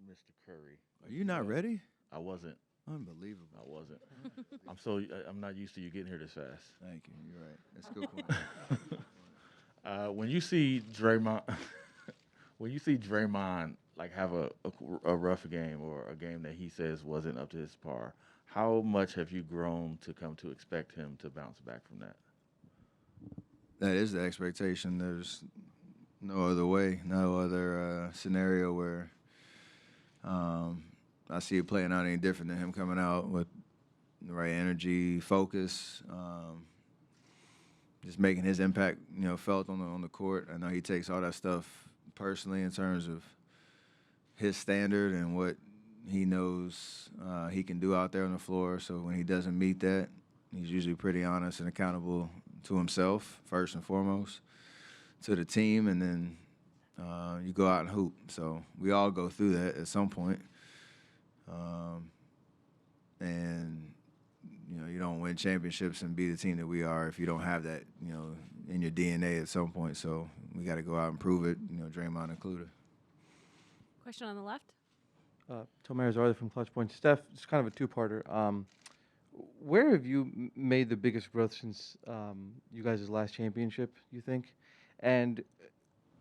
Mr. Curry. Are you not ready? I wasn't. Unbelievable. I wasn't. I'm not used to you getting here this fast. Thank you. You're right. That's a good point. When you see Draymond, when you see Draymond like have a rough game or a game that he says wasn't up to his par, how much have you grown to come to expect him to bounce back from that? That is the expectation. There's no other way, no other scenario where I see it playing out any different than him coming out with the right energy, focus, just making his impact, felt on the court. I know he takes all that stuff personally in terms of his standard and what he knows he can do out there on the floor. So when he doesn't meet that, he's usually pretty honest and accountable to himself first and foremost, to the team, and then you go out and hoop. So we all go through that at some point. And you don't win championships and be the team that we are if you don't have that, in your DNA at some point. So we got to go out and prove it, Draymond included. Question on the left. Tomer Zarda from Clutch Point. Steph, it's kind of a two-parter. Where have you made the biggest growth since you guys' last championship, you think? And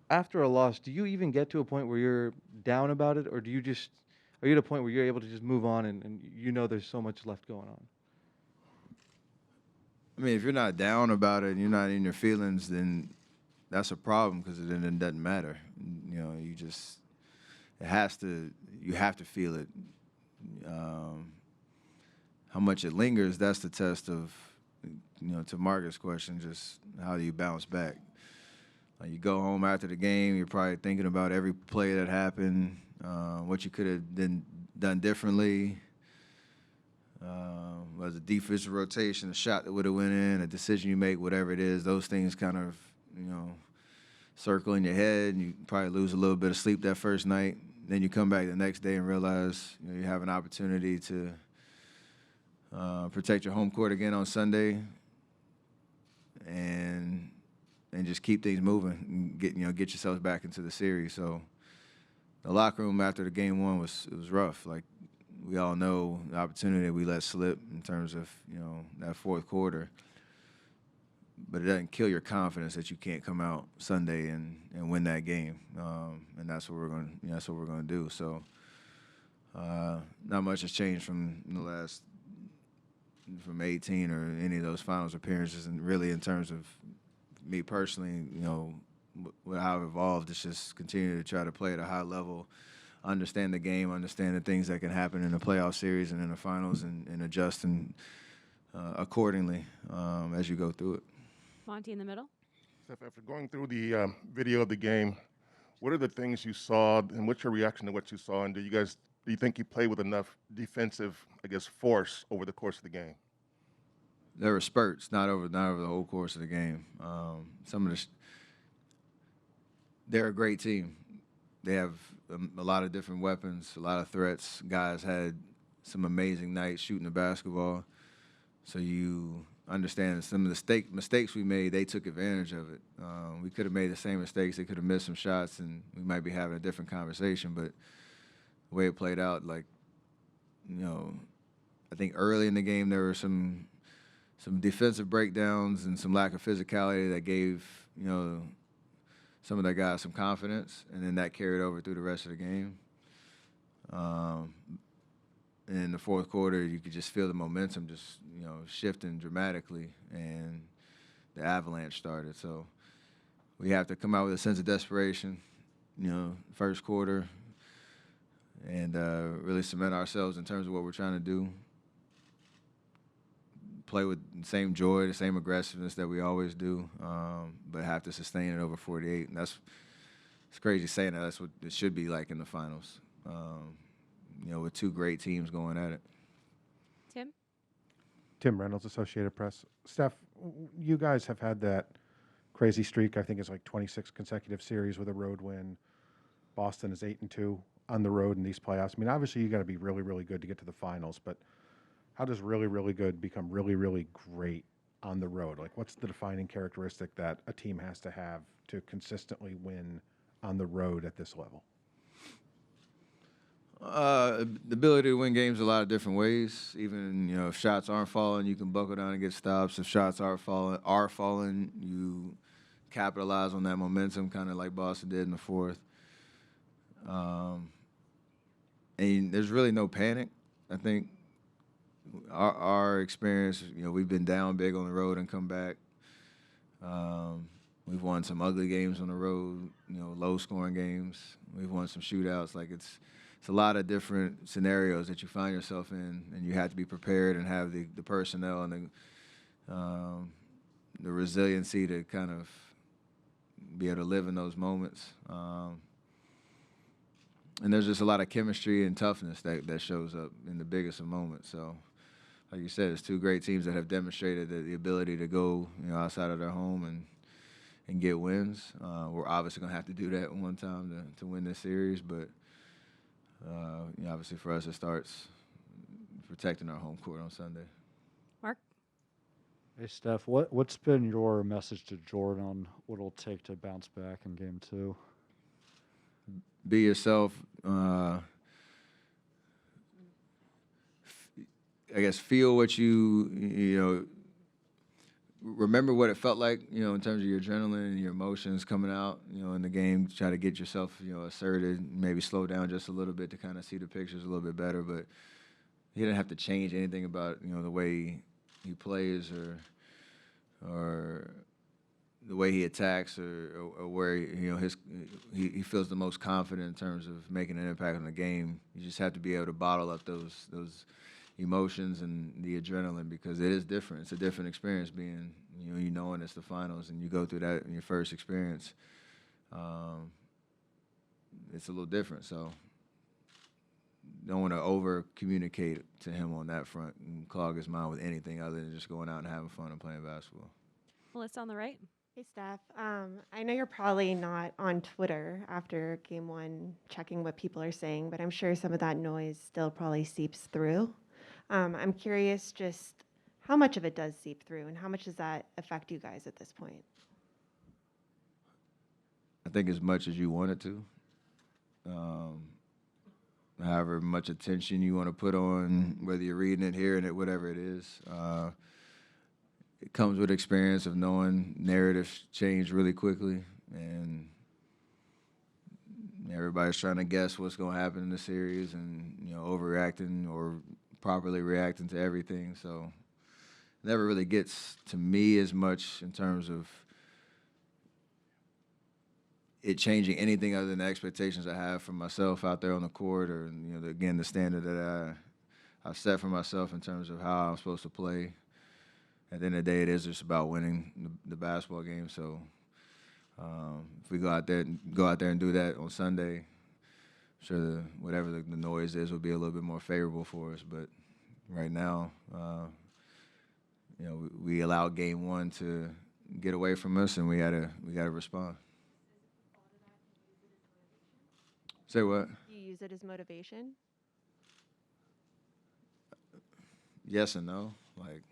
after a loss, do you even get to a point where you're down about it, or are you at a point where you're able to just move on and there's so much left going on? I mean, if you're not down about it and you're not in your feelings, then that's a problem because then it doesn't matter. You have to feel it. How much it lingers, that's the test of, to Marcus' question, just how do you bounce back? Like you go home after the game, you're probably thinking about every play that happened, what you could have done differently. Was a defensive rotation, a shot that would have went in, a decision you make, whatever it is, those things kind of, circle in your head, and you probably lose a little bit of sleep that first night. Then you come back the next day and realize you have an opportunity to protect your home court again on Sunday, and just keep things moving and get yourselves back into the series. So the locker room after the game one was rough. Like we all know the opportunity that we let slip in terms of that fourth quarter, but it doesn't kill your confidence that you can't come out Sunday and win that game. And that's what we're going to do. So not much has changed from from 18 or any of those finals appearances, and really in terms of me personally, how I've evolved, it's just continue to try to play at a high level, understand the game, understand the things that can happen in the playoff series and in the finals, and adjust accordingly as you go through it. Monty in the middle. Steph, after going through the video of the game, what are the things you saw, and what's your reaction to what you saw? And do you think you played with enough defensive, force over the course of the game? There were spurts, not over the whole course of the game. They're a great team. They have a lot of different weapons, a lot of threats. Guys had some amazing nights shooting the basketball. So you understand some of the mistakes we made, they took advantage of it. We could have made the same mistakes. They could have missed some shots, and we might be having a different conversation. But the way it played out, I think early in the game there were some defensive breakdowns and some lack of physicality that gave, some of their guys some confidence, and then that carried over through the rest of the game. And in the fourth quarter, you could just feel the momentum just, shifting dramatically, and the avalanche started. So we have to come out with a sense of desperation, first quarter, and really cement ourselves in terms of what we're trying to do. Play with the same joy, the same aggressiveness that we always do, but have to sustain it over 48. And it's crazy saying that. That's what it should be like in the finals, with two great teams going at it. Tim? Tim Reynolds, Associated Press. Steph, you guys have had that crazy streak. I think it's like 26 consecutive series with a road win. Boston is 8-2 on the road in these playoffs. I mean, obviously you got to be really, really good to get to the finals, but how does really, really good become really, really great on the road? Like, what's the defining characteristic that a team has to have to consistently win on the road at this level? The ability to win games a lot of different ways. Even if shots aren't falling, you can buckle down and get stops. If shots are falling, you capitalize on that momentum, kind of like Boston did in the fourth. And there's really no panic. I think our experience, we've been down big on the road and come back. We've won some ugly games on the road, low-scoring games. We've won some shootouts. Like it's a lot of different scenarios that you find yourself in, and you have to be prepared and have the personnel and the resiliency to kind of be able to live in those moments. And there's just a lot of chemistry and toughness that shows up in the biggest of moments. So, like you said, it's two great teams that have demonstrated the ability to go outside of their home and get wins. We're obviously going to have to do that one time to win this series, but obviously for us it starts protecting our home court on Sunday. Mark? Hey, Steph, what's been your message to Jordan on what it'll take to bounce back in Game 2? Be yourself. I guess feel what remember what it felt like, in terms of your adrenaline and your emotions coming out, in the game. Try to get yourself, asserted, maybe slow down just a little bit to kind of see the pictures a little bit better. But he didn't have to change anything about, the way he plays or the way he attacks or where, he feels the most confident in terms of making an impact on the game. You just have to be able to bottle up those emotions and the adrenaline, because it is different. It's a different experience being, knowing it's the finals and you go through that in your first experience. It's a little different. So don't want to over communicate to him on that front and clog his mind with anything other than just going out and having fun and playing basketball. Melissa on the right. Hey, Steph. I know you're probably not on Twitter after Game 1 checking what people are saying, but I'm sure some of that noise still probably seeps through. I'm curious just how much of it does seep through and how much does that affect you guys at this point? I think as much as you want it to. However much attention you want to put on, whether you're reading it, hearing it, whatever it is. It comes with experience of knowing narratives change really quickly, and everybody's trying to guess what's going to happen in the series and, overreacting or properly reacting to everything. So it never really gets to me as much in terms of it changing anything other than the expectations I have for myself out there on the court, or again the standard that I've set for myself in terms of how I'm supposed to play. At the end of the day, it is just about winning the basketball game. So if we go out there and do that on Sunday, I'm sure whatever the noise is will be a little bit more favorable for us. But right now, we allowed Game 1 to get away from us, and we gotta respond. Say what? Do you use it as motivation? Yes and no. Like,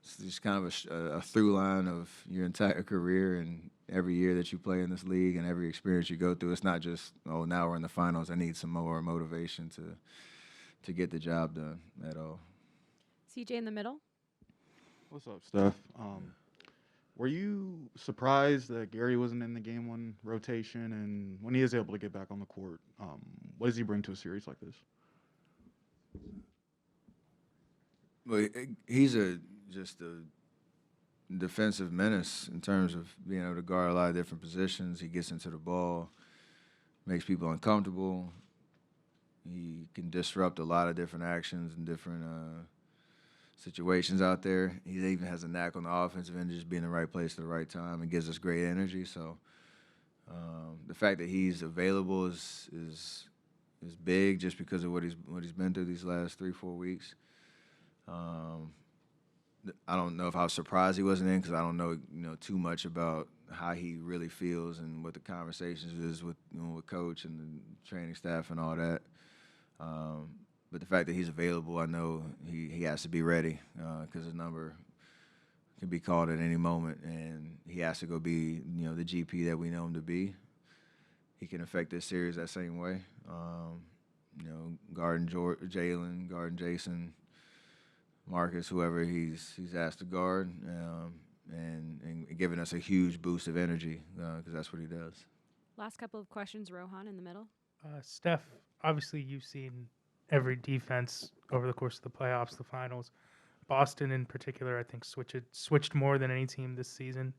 it's just kind of a through line of your entire career and every year that you play in this league and every experience you go through. It's not just, now we're in the finals, I need some more motivation to get the job done at all. CJ in the middle. What's up, Steph? Were you surprised that Gary wasn't in the Game 1 rotation? And when he is able to get back on the court, what does he bring to a series like this? Well, he's just a defensive menace in terms of being able to guard a lot of different positions. He gets into the ball, makes people uncomfortable. He can disrupt a lot of different actions and different situations out there. He even has a knack on the offensive end, just being in the right place at the right time, and gives us great energy. So the fact that he's available is big, just because of what he's been through these last 3-4 weeks. I don't know if I was surprised he wasn't in, because I don't know too much about how he really feels and what the conversations is with coach and the training staff and all that. But the fact that he's available, I know he has to be ready, because his number can be called at any moment, and he has to go be the GP that we know him to be. He can affect this series that same way. guarding Jalen, guarding Jason, Marcus, whoever he's asked to guard, and giving us a huge boost of energy because that's what he does. Last couple of questions, Rohan in the middle. Steph, obviously you've seen every defense over the course of the playoffs, the finals. Boston in particular, I think, switched more than any team this season.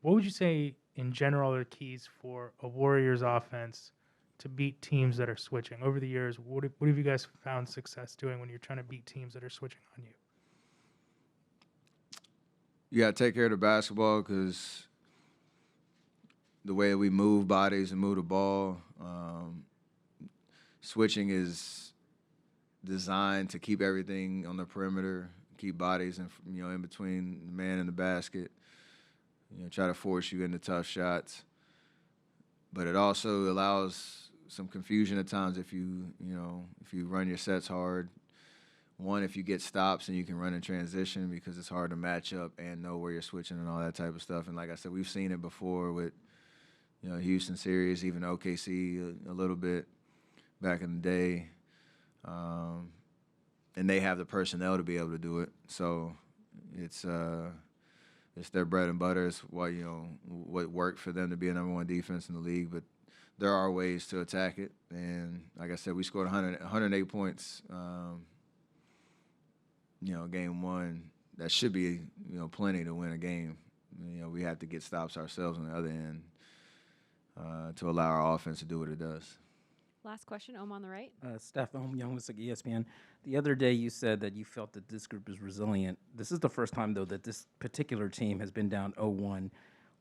What would you say in general are the keys for a Warriors offense to beat teams that are switching? Over the years, what have you guys found success doing when you're trying to beat teams that are switching on you? You got to take care of the basketball because the way we move bodies and move the ball, switching is designed to keep everything on the perimeter, keep bodies in between the man and the basket. Try to force you into tough shots. But it also allows some confusion at times if you run your sets hard. One, if you get stops and you can run in transition because it's hard to match up and know where you're switching and all that type of stuff. And like I said, we've seen it before with Houston series, even OKC a little bit back in the day. And they have the personnel to be able to do it. So it's their bread and butter. It's what worked for them to be a number one defense in the league. But there are ways to attack it. And like I said, we scored 108 points. Game one, that should be, plenty to win a game. We have to get stops ourselves on the other end to allow our offense to do what it does. Last question, Ohm on the right. Steph, Ohm Young with ESPN. The other day you said that you felt that this group is resilient. This is the first time, though, that this particular team has been down 0-1.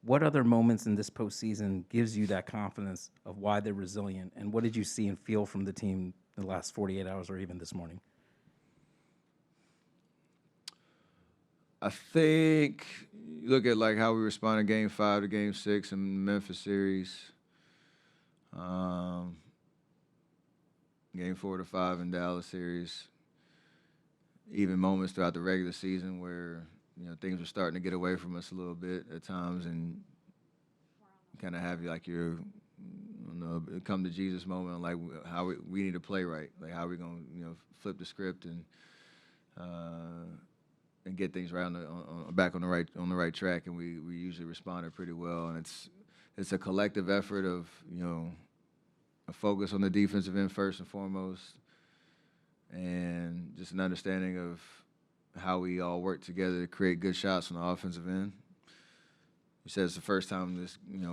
What other moments in this postseason gives you that confidence of why they're resilient? And what did you see and feel from the team in the last 48 hours or even this morning? I think you look at how we responded in Game 5 to Game 6 in the Memphis series, Game 4 to 5 in Dallas series, even moments throughout the regular season where things were starting to get away from us a little bit at times, and kind of have come to Jesus moment, how we need to play right, how we gonna flip the script and get things right back on the right track, and we usually responded pretty well. And it's a collective effort of a focus on the defensive end first and foremost, and just an understanding of how we all work together to create good shots on the offensive end. You said it's the first time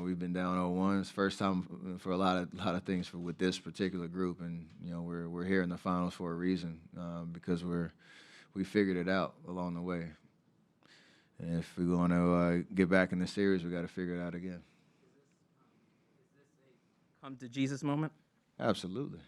we've been down 0-1. It's the first time for a lot of things with this particular group, and we're here in the finals for a reason because we figured it out along the way. And if we want to get back in the series, we got to figure it out again. Come to Jesus moment? Absolutely.